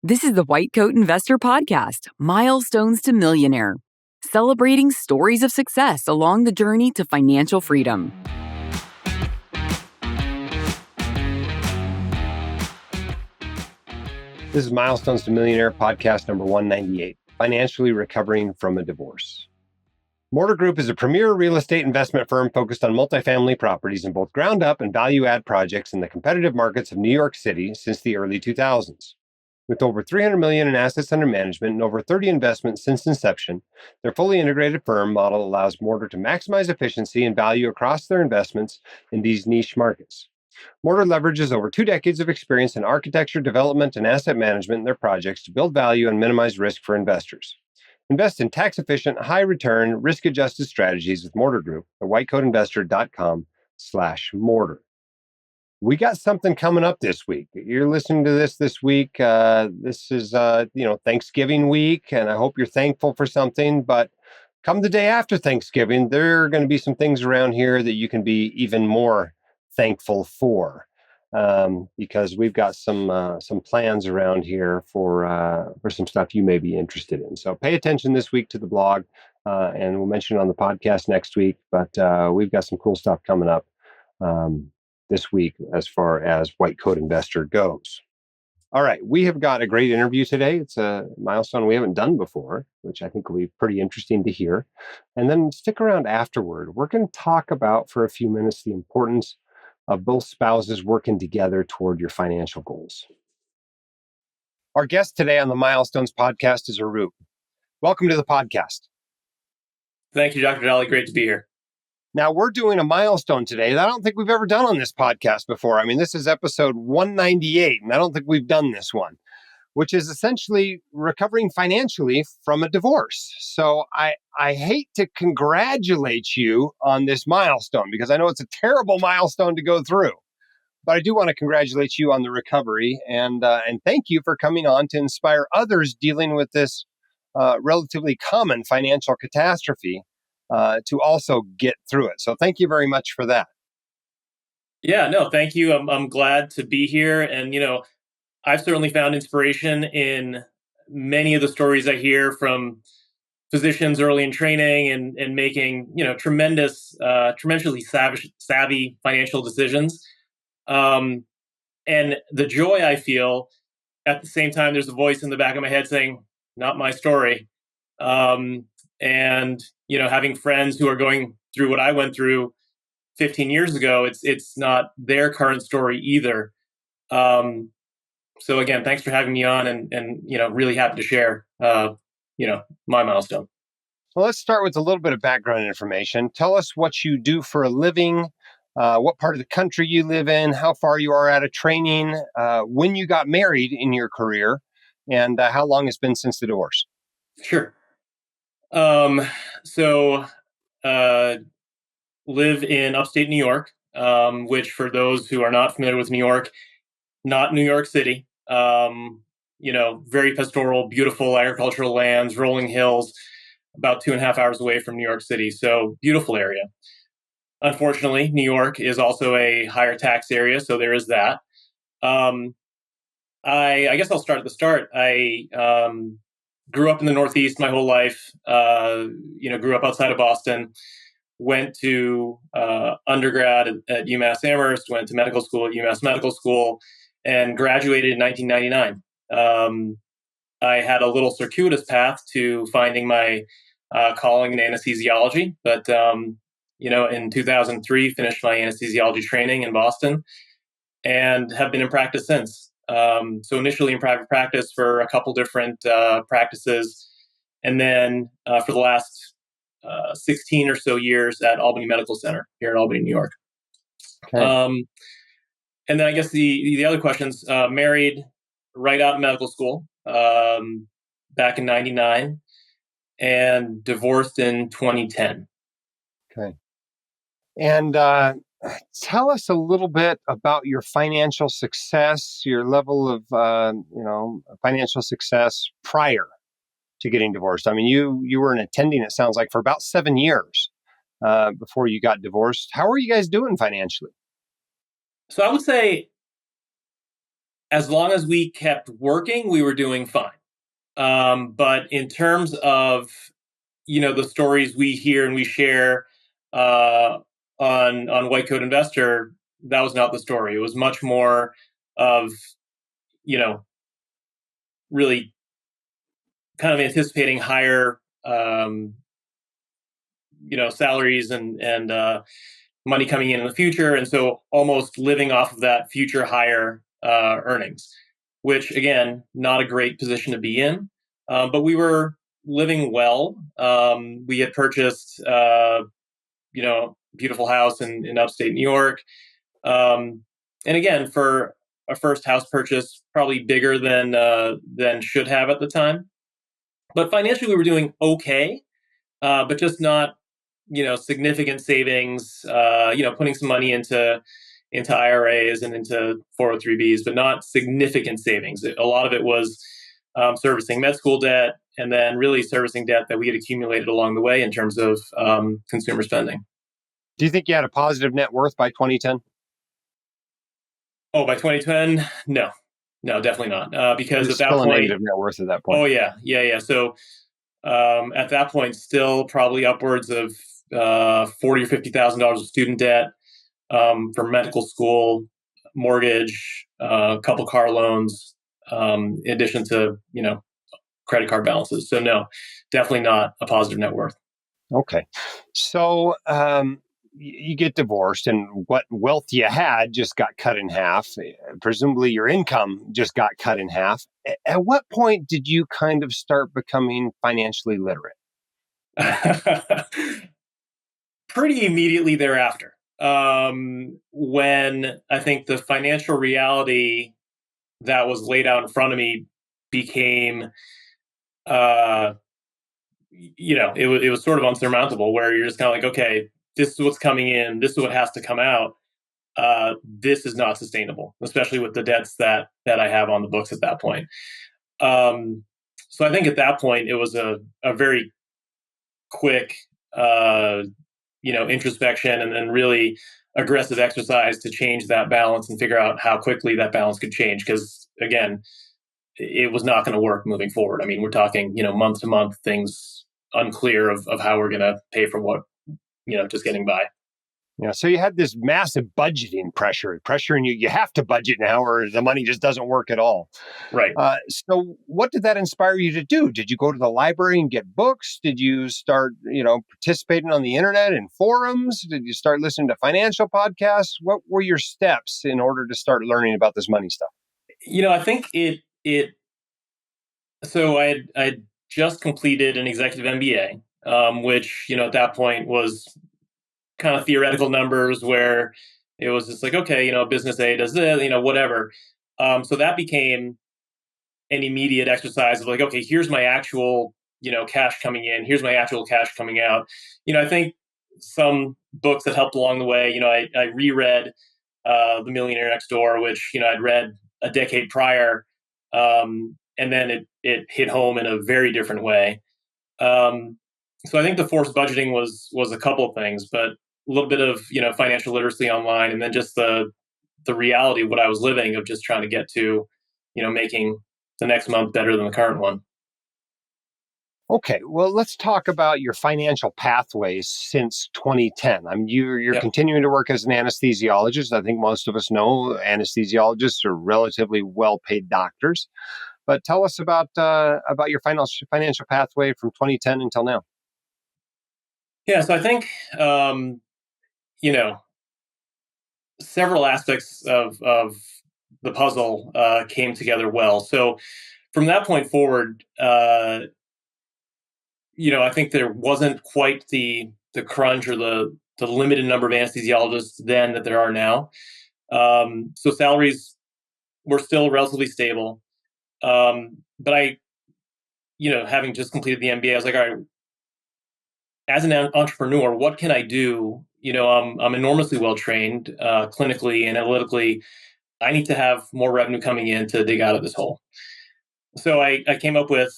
This is the White Coat Investor Podcast, Milestones to Millionaire, celebrating stories of success along the journey to financial freedom. This is Milestones to Millionaire Podcast number 198, Financially Recovering from a Divorce. Mortar Group is a premier real estate investment firm focused on multifamily properties in both ground-up and value-add projects in the competitive markets of New York City since the early 2000s. With over $300 million in assets under management and over 30 investments since inception, their fully integrated firm model allows Mortar to maximize efficiency and value across their investments in these niche markets. Mortar leverages over 2 decades of experience in architecture, development, and asset management in their projects to build value and minimize risk for investors. Invest in tax-efficient, high-return, risk-adjusted strategies with Mortar Group at whitecoatinvestor.com/mortar. We got something coming up this week. You're listening to this week. This is, Thanksgiving week, and I hope you're thankful for something. But come the day after Thanksgiving, there are going to be some things around here that you can be even more thankful for. Because we've got some plans around here for some stuff you may be interested in. So pay attention this week to the blog, and we'll mention it on the podcast next week. But we've got some cool stuff coming up this week as far as White Coat Investor goes. All right, we have got a great interview today. It's a milestone we haven't done before, which I think will be pretty interesting to hear. And then stick around afterward. We're going to talk about, for a few minutes, the importance of both spouses working together toward your financial goals. Our guest today on the Milestones Podcast is Arup. Welcome to the podcast. Thank you, Dr. Daly. Great to be here. Now, we're doing a milestone today that I don't think we've ever done on this podcast before. I mean, this is episode 198, and I don't think we've done this one, which is essentially recovering financially from a divorce. So I hate to congratulate you on this milestone because I know it's a terrible milestone to go through. But I do want to congratulate you on the recovery and thank you for coming on to inspire others dealing with this relatively common financial catastrophe to also get through it. So thank you very much for that. Yeah, no, thank you. I'm glad to be here. And, I've certainly found inspiration in many of the stories I hear from physicians early in training and making, tremendously savvy financial decisions. And the joy I feel at the same time, there's a voice in the back of my head saying, not my story. Having friends who are going through what I went through 15 years ago, it's not their current story either. So again, thanks for having me on and really happy to share, my milestone. Well, let's start with a little bit of background information. Tell us what you do for a living, what part of the country you live in, how far you are out of training, when you got married in your career, and how long it's been since the divorce. Sure. Live in upstate New York, which for those who are not familiar with New York, not New York City, very pastoral, beautiful agricultural lands, rolling hills, about 2.5 hours away from New York City. So beautiful area. Unfortunately, New York is also a higher tax area. So there is that. I guess I'll start at the start. I grew up in the Northeast my whole life, grew up outside of Boston, went to undergrad at UMass Amherst, went to medical school at UMass Medical School, and graduated in 1999. I had a little circuitous path to finding my calling in anesthesiology, but in 2003, finished my anesthesiology training in Boston and have been in practice since. So initially in private practice for a couple different practices, and then for the last 16 or so years at Albany Medical Center here in Albany, New York. Okay. And then I guess the other questions, married right out of medical school back in 99 and divorced in 2010. Okay. And tell us a little bit about your financial success, your level of, financial success prior to getting divorced. I mean, you were an attending, it sounds like, for about 7 years before you got divorced. How are you guys doing financially? So I would say as long as we kept working, we were doing fine. But in terms of, the stories we hear and we share on White Coat Investor, that was not the story. It was much more of, really kind of anticipating higher, salaries and money coming in the future, and so almost living off of that future higher earnings, which again, not a great position to be in. But we were living well. We had purchased, beautiful house in upstate New York, and again, for a first house purchase, probably bigger than should have at the time. But financially, we were doing okay, but just not, significant savings. Putting some money into IRAs and into 403bs, but not significant savings. A lot of it was servicing med school debt, and then really servicing debt that we had accumulated along the way in terms of consumer spending. Do you think you had a positive net worth by 2010? Oh, by 2010, no, definitely not. Because It's at that still a point, negative net worth at that point. oh yeah. So at that point, still probably upwards of $40,000 or $50,000 of student debt for medical school, mortgage, a couple car loans, in addition to credit card balances. So no, definitely not a positive net worth. Okay. So you get divorced, and what wealth you had just got cut in half. Presumably your income just got cut in half. At what point did you kind of start becoming financially literate? Pretty immediately thereafter. When I think the financial reality that was laid out in front of me became, it was sort of unsurmountable, where you're just kind of like, okay, this is what's coming in, this is what has to come out. This is not sustainable, especially with the debts that I have on the books at that point. So I think at that point it was a very quick, introspection, and then really aggressive exercise to change that balance and figure out how quickly that balance could change. Because again, it was not going to work moving forward. I mean, we're talking, month to month, things unclear of how we're going to pay for what, just getting by. Yeah. So you had this massive budgeting pressuring you. You have to budget now, or the money just doesn't work at all. Right. So what did that inspire you to do? Did you go to the library and get books? Did you start, participating on the internet in forums? Did you start listening to financial podcasts? What were your steps in order to start learning about this money stuff? I think so I just completed an executive MBA, which, at that point was kind of theoretical numbers, where it was just like, okay, business A does this, whatever. So that became an immediate exercise of like, okay, here's my actual, cash coming in. Here's my actual cash coming out. I think some books that helped along the way, I reread The Millionaire Next Door, which, I'd read a decade prior. And then it hit home in a very different way. So I think the forced budgeting was a couple of things, but a little bit of, financial literacy online, and then just the reality of what I was living, of just trying to get to, making the next month better than the current one. Okay, well, let's talk about your financial pathways since 2010. I mean, you're Yep. continuing to work as an anesthesiologist. I think most of us know anesthesiologists are relatively well-paid doctors. But tell us about your financial pathway from 2010 until now. Yeah, so I think, you know, several aspects of the puzzle came together well. So from that point forward, I think there wasn't quite the crunch or the limited number of anesthesiologists then that there are now. So salaries were still relatively stable. But I, having just completed the MBA, I was like, all right, as an entrepreneur, what can I do? I'm enormously well trained clinically and analytically. I need to have more revenue coming in to dig out of this hole. So I came up with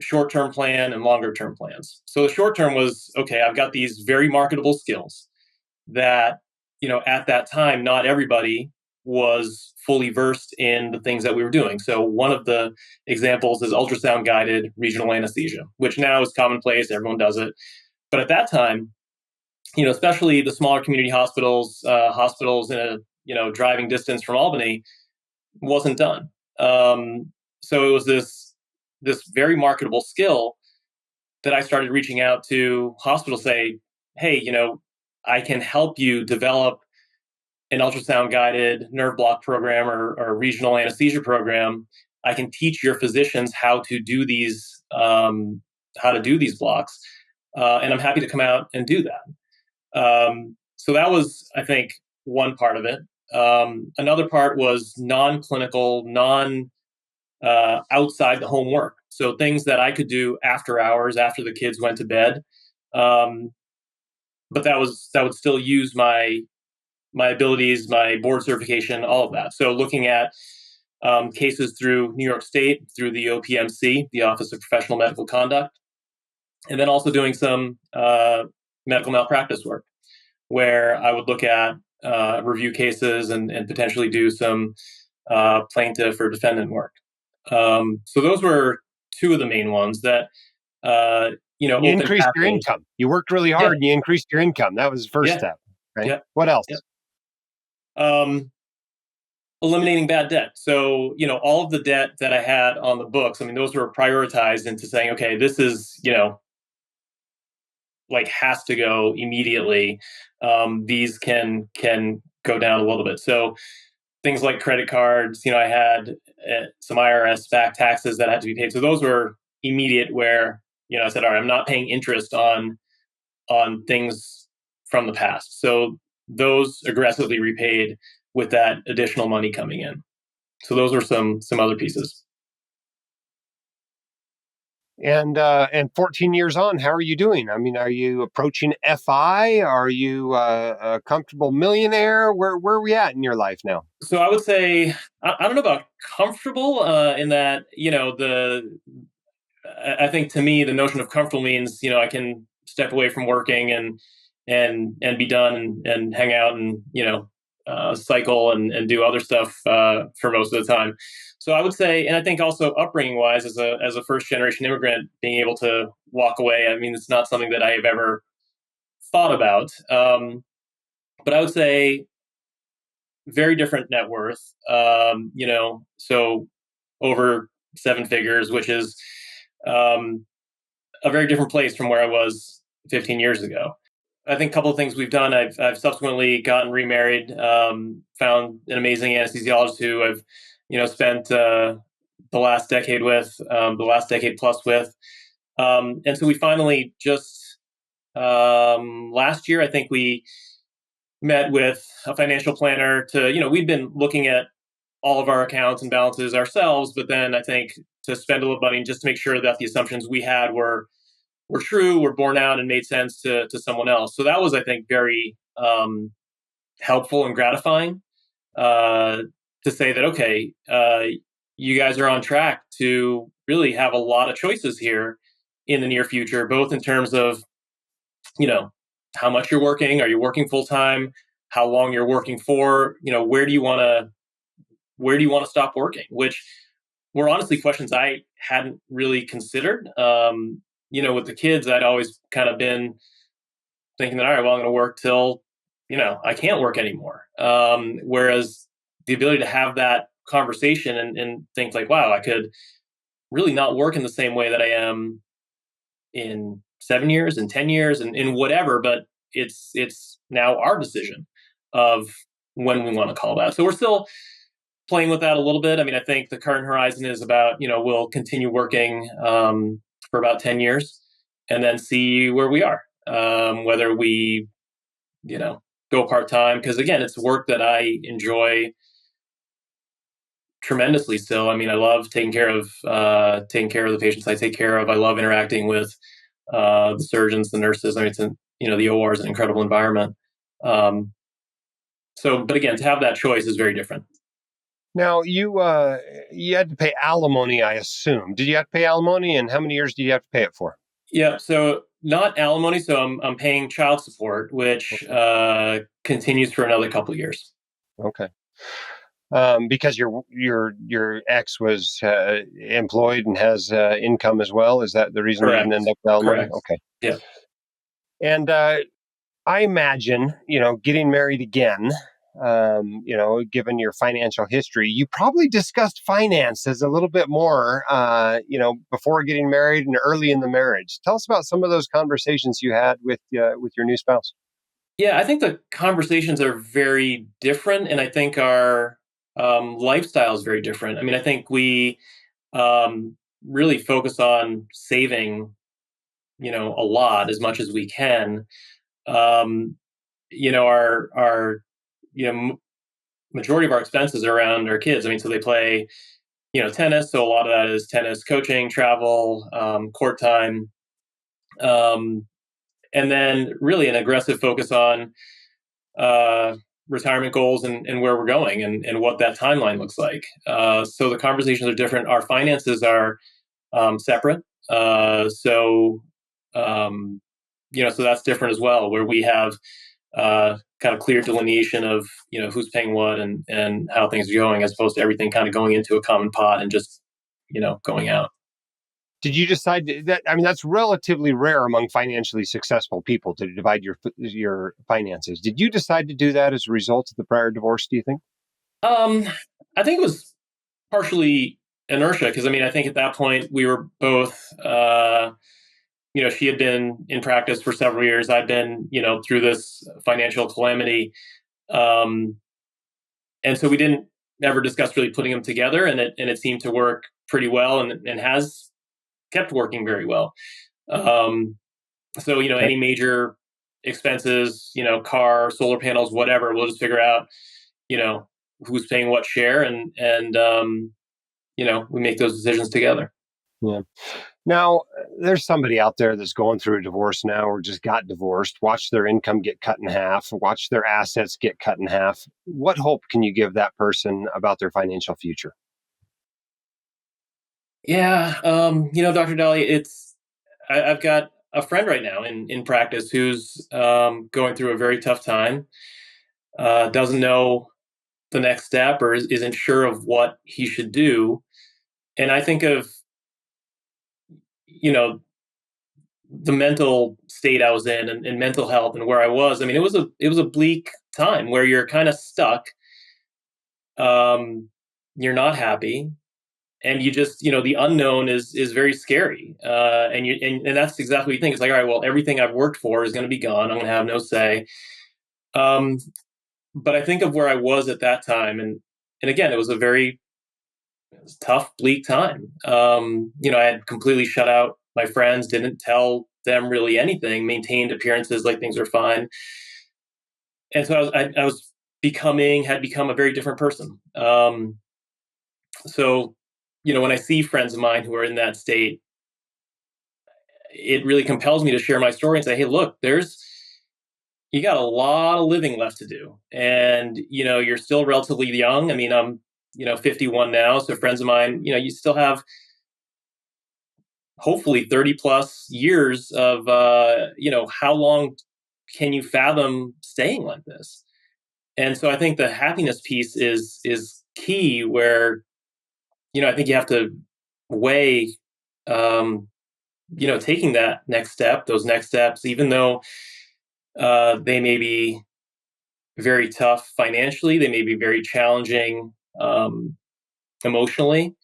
short-term plan and longer-term plans. So the short term was, okay, I've got these very marketable skills that, at that time, not everybody was fully versed in the things that we were doing. So one of the examples is ultrasound guided regional anesthesia, which now is commonplace. Everyone does it. But at that time, especially the smaller community hospitals in a, driving distance from Albany, wasn't done. So it was this very marketable skill that I started reaching out to hospitals, say, hey, I can help you develop an ultrasound guided nerve block program or regional anesthesia program. I can teach your physicians how to do these blocks, and I'm happy to come out and do that. So that was, I think, one part of it. Another part was non-clinical, outside the home work. So things that I could do after hours, after the kids went to bed. But that would still use my abilities, my board certification, all of that. So looking at cases through New York State, through the OPMC, the Office of Professional Medical Conduct, and then also doing some medical malpractice work, where I would look at review cases and potentially do some plaintiff or defendant work. So those were two of the main ones that, you open increased your pathways. income. You worked really hard and you increased your income. That was the first step, right? Yeah. What else? Yeah. Eliminating bad debt. So, all of the debt that I had on the books, I mean, those were prioritized into saying, okay, this is, has to go immediately. These can go down a little bit. So things like credit cards, I had some IRS back taxes that had to be paid. So those were immediate, where, I said, all right, I'm not paying interest on things from the past. So those aggressively repaid with that additional money coming in. So those were some other pieces. And 14 years on, how are you doing? I mean, are you approaching FI? Are you a comfortable millionaire? Where are we at in your life now? So I would say, I don't know about comfortable, in that, I think to me, the notion of comfortable means, I can step away from working and be done and hang out and, cycle and do other stuff for most of the time. So I would say, and I think also upbringing wise, as a first generation immigrant, being able to walk away, I mean, it's not something that I have ever thought about. But I would say very different net worth, so over seven figures, which is a very different place from where I was 15 years ago. I think a couple of things we've done. I've subsequently gotten remarried, found an amazing anesthesiologist who I've, spent the last decade the last decade plus with. And so we finally just, last year, I think we met with a financial planner to, we've been looking at all of our accounts and balances ourselves, but then I think to spend a little money just to make sure that the assumptions we had were true, were borne out, and made sense to someone else. So that was, I think, very helpful and gratifying, to say that, okay, you guys are on track to really have a lot of choices here in the near future, both in terms of, how much you're working, are you working full time, how long you're working for, where do you want to stop working, which were honestly questions I hadn't really considered. With the kids, I'd always kind of been thinking that, all right, well, I'm going to work till, I can't work anymore. Whereas the ability to have that conversation and think like, wow, I could really not work in the same way that I am in 7 years and 10 years and in whatever, but it's now our decision of when we want to call that. So we're still playing with that a little bit. I mean, I think the current horizon is about, we'll continue working for about 10 years and then see where we are, whether we, go part-time. Because again, it's work that I enjoy tremendously still. I mean, I love taking care of the patients I take care of. I love interacting with the surgeons, the nurses. I mean, the OR is an incredible environment. But again, to have that choice is very different. Now, you had to pay alimony, I assume. Did you have to pay alimony, and how many years did you have to pay it for? Yeah, so not alimony. So I'm paying child support, which continues for another couple of years. Okay. because your ex was employed and has income as well. Is that the reason you didn't Correct. end up with alimony? Correct. Okay. Yeah. And I imagine, getting married again, given your financial history, you probably discussed finances a little bit more, before getting married and early in the marriage. Tell us about some of those conversations you had with your new spouse. Yeah, I think the conversations are very different, and I think our lifestyle is very different. I mean, I think we really focus on saving, a lot as much as we can. Um, our majority of our expenses are around our kids. I mean, so they play, tennis, so a lot of that is tennis, coaching, travel, court time, um, and then really an aggressive focus on uh, retirement goals and where we're going and what that timeline looks like. So the conversations are different. Our finances are separate. Um, so that's different as well, where we have kind of clear delineation of who's paying what and how things are going, as opposed to everything kind of going into a common pot and just going out. Did you decide that? I mean, that's relatively rare among financially successful people to divide your finances. Did you decide to do that as a result of the prior divorce? Do you think? Um, I think it was partially inertia because I mean I think at that point we were both. She had been in practice for several years. I'd been, through this financial calamity. Um, and so we didn't ever discuss really putting them together, and it seemed to work pretty well, and has kept working very well. Um, so Okay. any major expenses, car, solar panels, whatever, we'll just figure out, you know, who's paying what share, and we make those decisions together. Yeah. Now, there's somebody out there that's going through a divorce now or just got divorced, watch their income get cut in half, watch their assets get cut in half. What hope can you give that person about their financial future? Yeah, Dr. Daly, I've got a friend right now in practice who's going through a very tough time. Doesn't know the next step or isn't sure of what he should do. And I think of you know the mental state I was in and mental health and where I was. I mean, it was a bleak time where you're kind of stuck. Um, you're not happy, and you just the unknown is very scary. And that's exactly what you think. It's like, all right, well, everything I've worked for is going to be gone. I'm going to have no say. Um, but I think of where I was at that time, and again, it was a very tough, bleak time. I had completely shut out my friends, didn't tell them really anything, maintained appearances like things were fine, and so I was had become a very different person. So, when I see friends of mine who are in that state, it really compels me to share my story and say, hey, look, you got a lot of living left to do. And, you're still relatively young. I mean, I'm, 51 now. So friends of mine, you still have hopefully 30 plus years of, how long can you fathom staying like this? And so I think the happiness piece is key where, I think you have to weigh, um, taking that next step, those next steps, even though they may be very tough financially, they may be very challenging emotionally.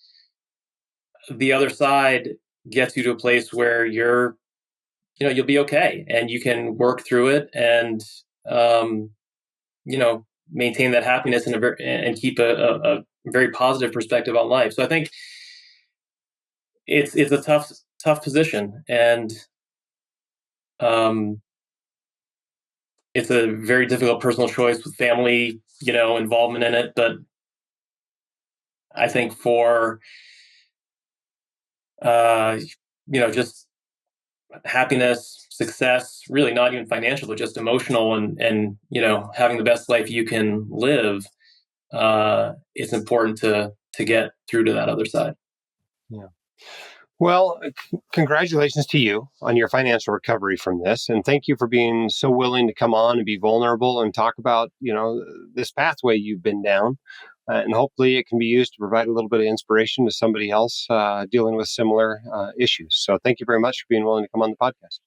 The other side gets you to a place where you'll be okay and you can work through it and, um, maintain that happiness and keep a very positive perspective on life. So I think it's a tough position, and um, it's a very difficult personal choice with family, involvement in it. But I think for uh, just happiness, success, really not even financial, but just emotional and having the best life you can live, it's important to get through to that other side. Yeah. Well, congratulations to you on your financial recovery from this, and thank you for being so willing to come on and be vulnerable and talk about this pathway you've been down. And hopefully it can be used to provide a little bit of inspiration to somebody else dealing with similar issues. So thank you very much for being willing to come on the podcast.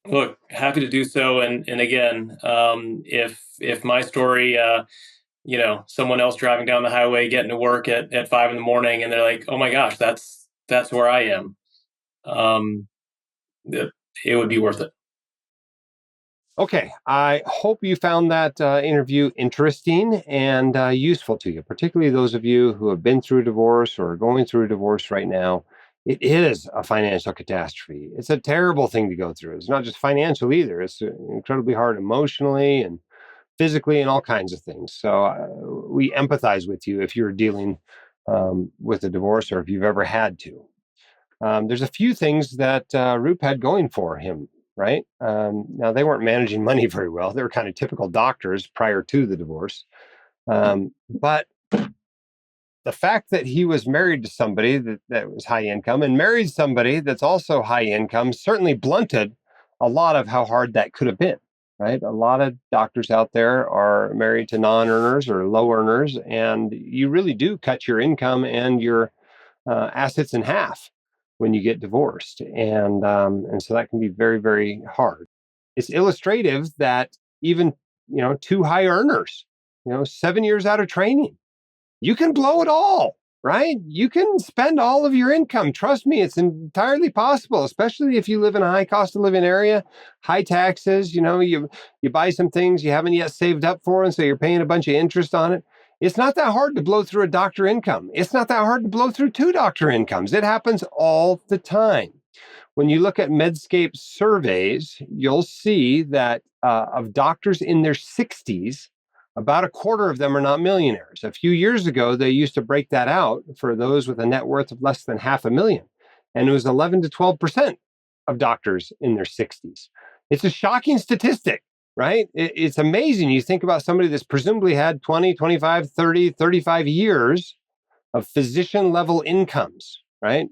Look, happy to do so. And again, if my story, someone else driving down the highway, getting to work at 5 a.m, and they're like, "Oh my gosh, that's where I am," um, it would be worth it. Okay, I hope you found that interview interesting and useful to you, particularly those of you who have been through a divorce or are going through a divorce right now. It is a financial catastrophe. It's a terrible thing to go through. It's not just financial either. It's incredibly hard emotionally and physically and all kinds of things. So we empathize with you if you're dealing with a divorce or if you've ever had to. There's a few things that Roop had going for him, right? Now, they weren't managing money very well. They were kind of typical doctors prior to the divorce. But the fact that he was married to somebody that was high income and married somebody that's also high income certainly blunted a lot of how hard that could have been, right? A lot of doctors out there are married to non-earners or low earners, and you really do cut your income and your assets in half when you get divorced, and so that can be very, very hard. It's illustrative that even two high earners, 7 years out of training, you can blow it all, right? You can spend all of your income. Trust me, it's entirely possible, especially if you live in a high cost of living area, high taxes. You buy some things you haven't yet saved up for, and so you're paying a bunch of interest on it. It's not that hard to blow through a doctor income. It's not that hard to blow through two doctor incomes. It happens all the time. When you look at Medscape surveys, you'll see that of doctors in their 60s, about a quarter of them are not millionaires. A few years ago, they used to break that out for those with a net worth of less than $500,000. And it was 11 to 12% of doctors in their 60s. It's a shocking statistic, right? It's amazing. You think about somebody that's presumably had 20, 25, 30, 35 years of physician level incomes, right?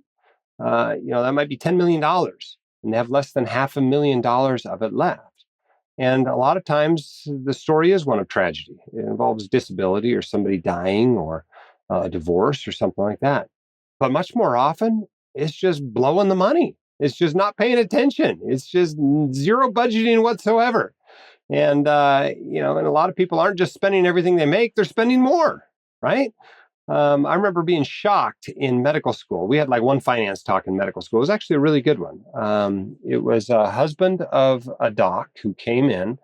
That might be $10 million, and they have less than $500,000 of it left. And a lot of times the story is one of tragedy. It involves disability or somebody dying or a divorce or something like that. But much more often, it's just blowing the money. It's just not paying attention. It's just zero budgeting whatsoever. And a lot of people aren't just spending everything they make, they're spending more, right? I remember being shocked in medical school. We had like one finance talk in medical school. It was actually a really good one. It was a husband of a doc who came in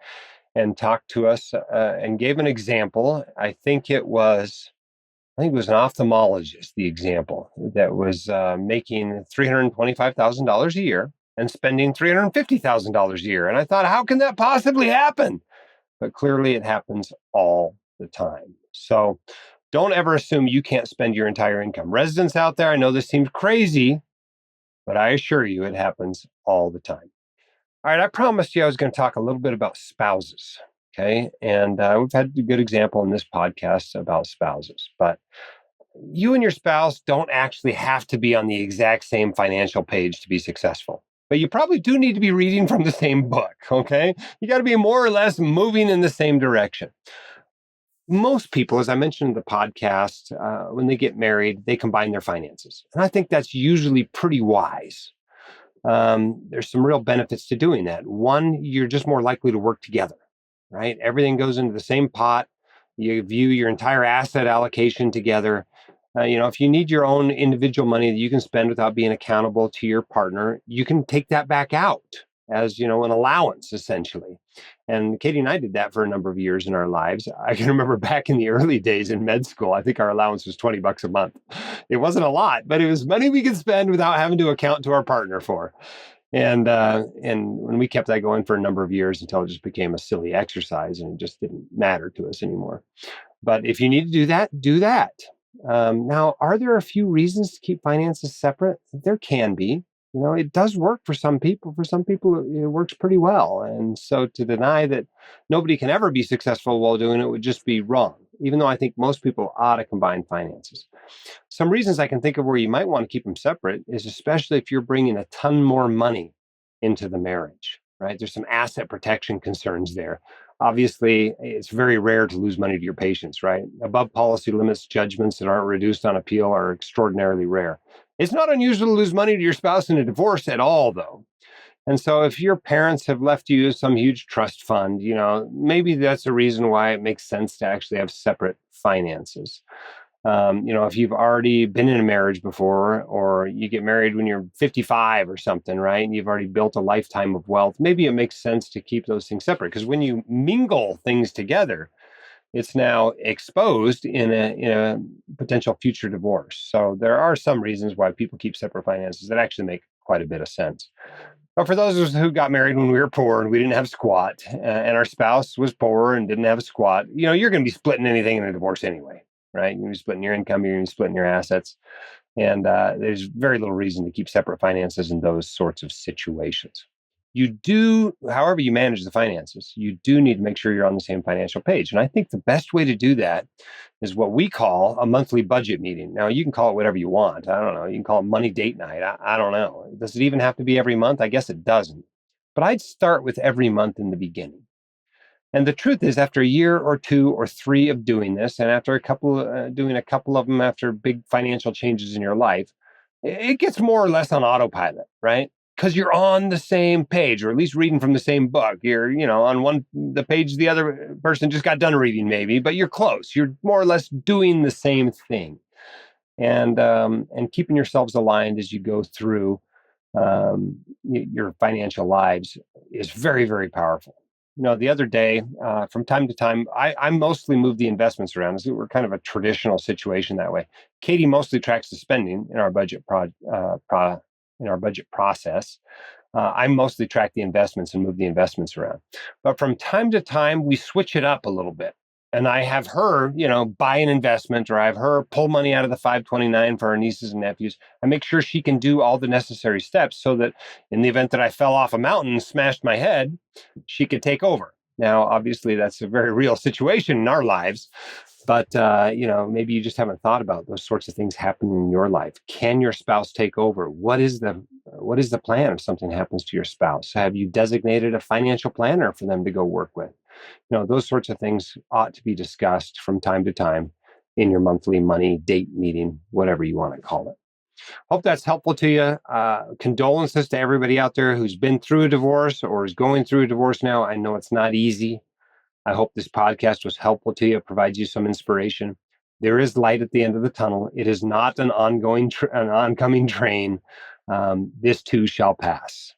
and talked to us and gave an example. I think it was an ophthalmologist, the example, that was making $325,000 a year and spending $350,000 a year. And I thought, how can that possibly happen? But clearly it happens all the time. So don't ever assume you can't spend your entire income. Residents out there, I know this seems crazy, but I assure you it happens all the time. All right, I promised you I was going to talk a little bit about spouses, okay? And we've had a good example in this podcast about spouses, but you and your spouse don't actually have to be on the exact same financial page to be successful. But you probably do need to be reading from the same book, okay? You got to be more or less moving in the same direction. Most people, as I mentioned in the podcast, when they get married, they combine their finances. And I think that's usually pretty wise. There's some real benefits to doing that. One, you're just more likely to work together, right? Everything goes into the same pot. You view your entire asset allocation together. If you need your own individual money that you can spend without being accountable to your partner, you can take that back out as, an allowance, essentially. And Katie and I did that for a number of years in our lives. I can remember back in the early days in med school, I think our allowance was $20 a month. It wasn't a lot, but it was money we could spend without having to account to our partner for. And when we kept that going for a number of years until it just became a silly exercise and it just didn't matter to us anymore. But if you need to do that, do that. Now, are there a few reasons to keep finances separate? There can be. It does work for some people. For some people, it works pretty well. And so to deny that nobody can ever be successful while doing it would just be wrong, even though I think most people ought to combine finances. Some reasons I can think of where you might want to keep them separate is especially if you're bringing a ton more money into the marriage, right? There's some asset protection concerns there. Obviously, it's very rare to lose money to your patients, right? Above policy limits, judgments that aren't reduced on appeal are extraordinarily rare. It's not unusual to lose money to your spouse in a divorce at all, though. And so if your parents have left you some huge trust fund, maybe that's a reason why it makes sense to actually have separate finances. If you've already been in a marriage before, or you get married when you're 55 or something, right? And you've already built a lifetime of wealth, maybe it makes sense to keep those things separate. Because when you mingle things together, it's now exposed in a potential future divorce. So there are some reasons why people keep separate finances that actually make quite a bit of sense. But for those of us who got married when we were poor and we didn't have squat, and our spouse was poor and didn't have a squat, you're going to be splitting anything in a divorce anyway, right? You're going to be splitting your income, you're going to be splitting your assets. And there's very little reason to keep separate finances in those sorts of situations. You do, however you manage the finances, you do need to make sure you're on the same financial page. And I think the best way to do that is what we call a monthly budget meeting. Now, you can call it whatever you want. I don't know. You can call it money date night. I don't know. Does it even have to be every month? I guess it doesn't. But I'd start with every month in the beginning. And the truth is, after a year or 2 or 3 of doing this, and after doing a couple of them after big financial changes in your life, it gets more or less on autopilot, right? Because you're on the same page, or at least reading from the same book. You're, on the page the other person just got done reading, maybe, but you're close. You're more or less doing the same thing, and keeping yourselves aligned as you go through your financial lives is very, very powerful. The other day, from time to time, I mostly move the investments around. So we're kind of a traditional situation that way. Katie mostly tracks the spending in our budget process. I mostly track the investments and move the investments around. But from time to time, we switch it up a little bit. And I have her, buy an investment, or I have her pull money out of the 529 for our nieces and nephews. I make sure she can do all the necessary steps so that in the event that I fell off a mountain and smashed my head, she could take over. Now, obviously, that's a very real situation in our lives. But, maybe you just haven't thought about those sorts of things happening in your life. Can your spouse take over? What is the plan if something happens to your spouse? Have you designated a financial planner for them to go work with? Those sorts of things ought to be discussed from time to time in your monthly money date meeting, whatever you want to call it. Hope that's helpful to you. Condolences to everybody out there who's been through a divorce or is going through a divorce now. I know it's not easy. I hope this podcast was helpful to you, provides you some inspiration. There is light at the end of the tunnel. It is not an oncoming train. This too shall pass.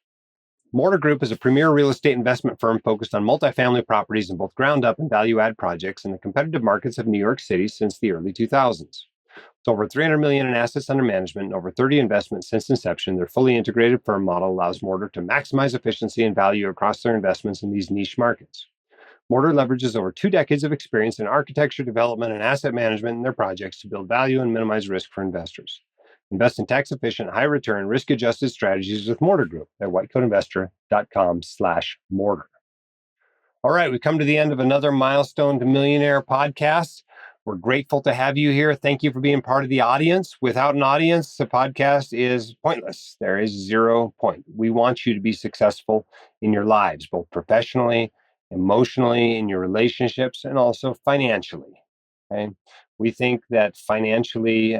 Mortar Group is a premier real estate investment firm focused on multifamily properties in both ground-up and value-add projects in the competitive markets of New York City since the early 2000s. With over $300 million in assets under management and over 30 investments since inception, their fully integrated firm model allows Mortar to maximize efficiency and value across their investments in these niche markets. Mortar leverages over 2 decades of experience in architecture, development, and asset management in their projects to build value and minimize risk for investors. Invest in tax-efficient, high-return, risk-adjusted strategies with Mortar Group at whitecoatinvestor.com/mortar. All right, we've come to the end of another Milestone to Millionaire podcast. We're grateful to have you here. Thank you for being part of the audience. Without an audience, the podcast is pointless. There is 0 point. We want you to be successful in your lives, both professionally, emotionally, in your relationships, and also financially. Okay? We think that financially,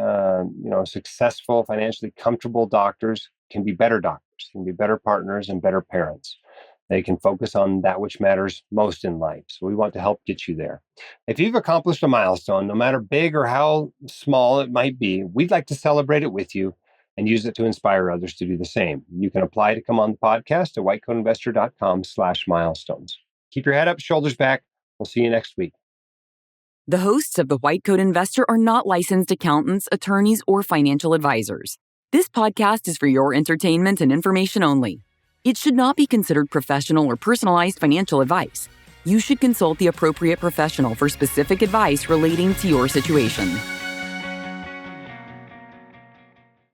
successful, financially comfortable doctors can be better doctors, can be better partners and better parents. They can focus on that which matters most in life. So we want to help get you there. If you've accomplished a milestone, no matter big or how small it might be, we'd like to celebrate it with you and use it to inspire others to do the same. You can apply to come on the podcast at whitecoatinvestor.com/milestones. Keep your head up, shoulders back. We'll see you next week. The hosts of The White Coat Investor are not licensed accountants, attorneys, or financial advisors. This podcast is for your entertainment and information only. It should not be considered professional or personalized financial advice. You should consult the appropriate professional for specific advice relating to your situation.